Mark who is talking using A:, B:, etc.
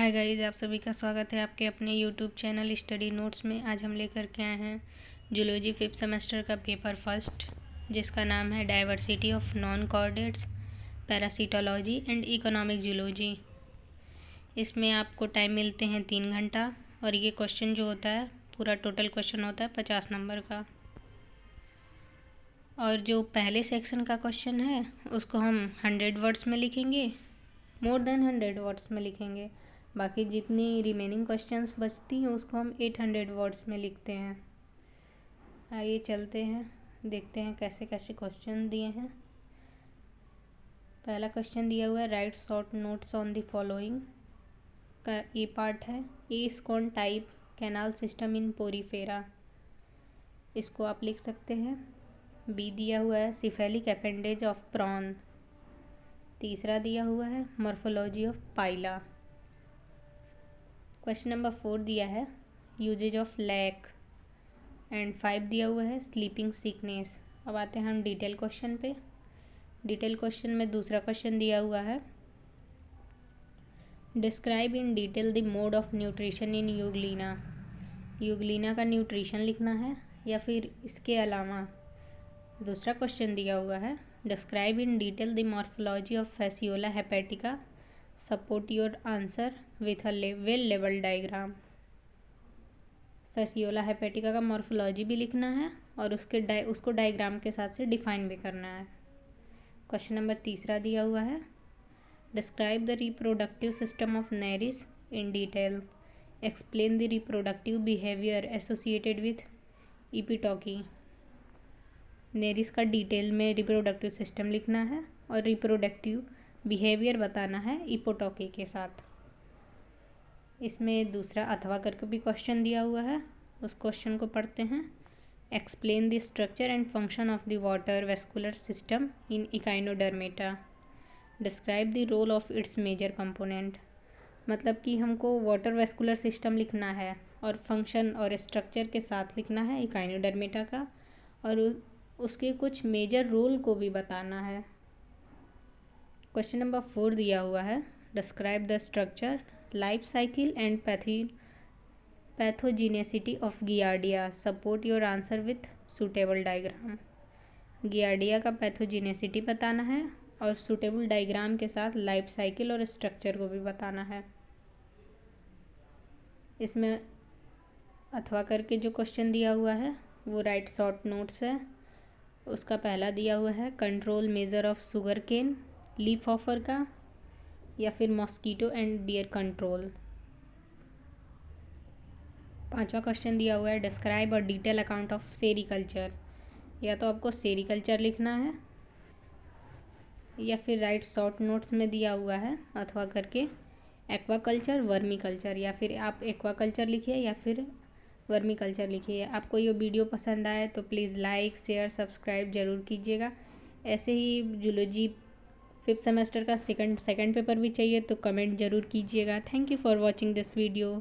A: Hi guys, आप सभी का स्वागत है आपके अपने यूट्यूब चैनल स्टडी नोट्स में। आज हम लेकर के आए हैं जूलॉजी 5th सेमेस्टर का पेपर फर्स्ट, जिसका नाम है diversity of non chordates, parasitology and economic zoology. इसमें आपको टाइम मिलते हैं 3 घंटा और ये क्वेश्चन जो होता है पूरा टोटल क्वेश्चन होता है 50 नंबर का। और जो पहले सेक्शन का क्वेश्चन है उसको हम 100 वर्ड्स में लिखेंगे, मोर देन 100 वर्ड्स में लिखेंगे। बाकी जितनी रिमेनिंग क्वेश्चंस बचती हैं उसको हम 800 वर्ड्स में लिखते हैं। आइए चलते हैं, देखते हैं कैसे कैसे क्वेश्चन दिए हैं। पहला क्वेश्चन दिया हुआ है write short notes on the following का ए पार्ट है। A sycon type canal system in Porifera, इसको आप लिख सकते हैं। बी दिया हुआ है सिफेलिक अपेंडेज ऑफ प्रॉन। तीसरा दिया हुआ है morphology of Pila. Question number 4 दिया है यूजेज ऑफ लैक एंड 5 दिया हुआ है स्लीपिंग सिकनेस। अब आते हैं हम डिटेल क्वेश्चन पे। डिटेल क्वेश्चन में दूसरा क्वेश्चन दिया हुआ है describe in detail the mode of nutrition in Euglena. Euglena का न्यूट्रिशन लिखना है या फिर इसके अलावा दूसरा क्वेश्चन दिया हुआ है describe in detail the morphology of Fasciola hepatica, support your answer with a well level diagram. Fasciola hepatica का मॉर्फोलॉजी भी लिखना है और उसको डायग्राम के साथ से डिफाइन भी करना है। क्वेश्चन नंबर तीसरा दिया हुआ है describe the reproductive system of Nereis in detail, explain the reproductive behaviour associated with epitoky. Nereis का डिटेल में रिप्रोडक्टिव सिस्टम लिखना है और रिप्रोडक्टिव बिहेवियर बताना है इपोटॉकी के साथ। इसमें दूसरा अथवा करके भी क्वेश्चन दिया हुआ है, उस क्वेश्चन को पढ़ते हैं। Explain the structure and function of the water vascular system in Echinodermata, describe the role of its major component. मतलब कि हमको वाटर वेस्कुलर सिस्टम लिखना है और फंक्शन और स्ट्रक्चर के साथ लिखना है इकाइनोडर्मेटा का, और उसके कुछ मेजर रोल को भी बताना है। क्वेश्चन नंबर 4 दिया हुआ है describe the structure, life cycle and pathogenicity of Giardia, support your answer with suitable diagram. Giardia का पैथोजीनेसिटी बताना है और सूटेबल डायग्राम के साथ लाइफ साइकिल और स्ट्रक्चर को भी बताना है। इसमें अथवा करके जो क्वेश्चन दिया हुआ है वो राइट शॉर्ट नोट्स है। उसका पहला दिया हुआ है control measure of sugar cane, leaf hopper का, या फिर मॉस्कीटो एंड डियर कंट्रोल। पांचवा क्वेश्चन दिया हुआ है डिस्क्राइब और डिटेल अकाउंट ऑफ सेरीकल्चर। या तो आपको सेरीकल्चर लिखना है या फिर राइट शॉर्ट नोट्स में दिया हुआ है अथवा करके एक्वाकल्चर, वर्मी कल्चर, या फिर आप एक्वाकल्चर लिखिए या फिर वर्मी कल्चर लिखिए। आपको ये वीडियो पसंद आए तो प्लीज़ लाइक शेयर सब्सक्राइब ज़रूर कीजिएगा। ऐसे ही जूलॉजी 5th सेमेस्टर का सेकंड पेपर भी चाहिए तो कमेंट ज़रूर कीजिएगा। Thank you for watching this video.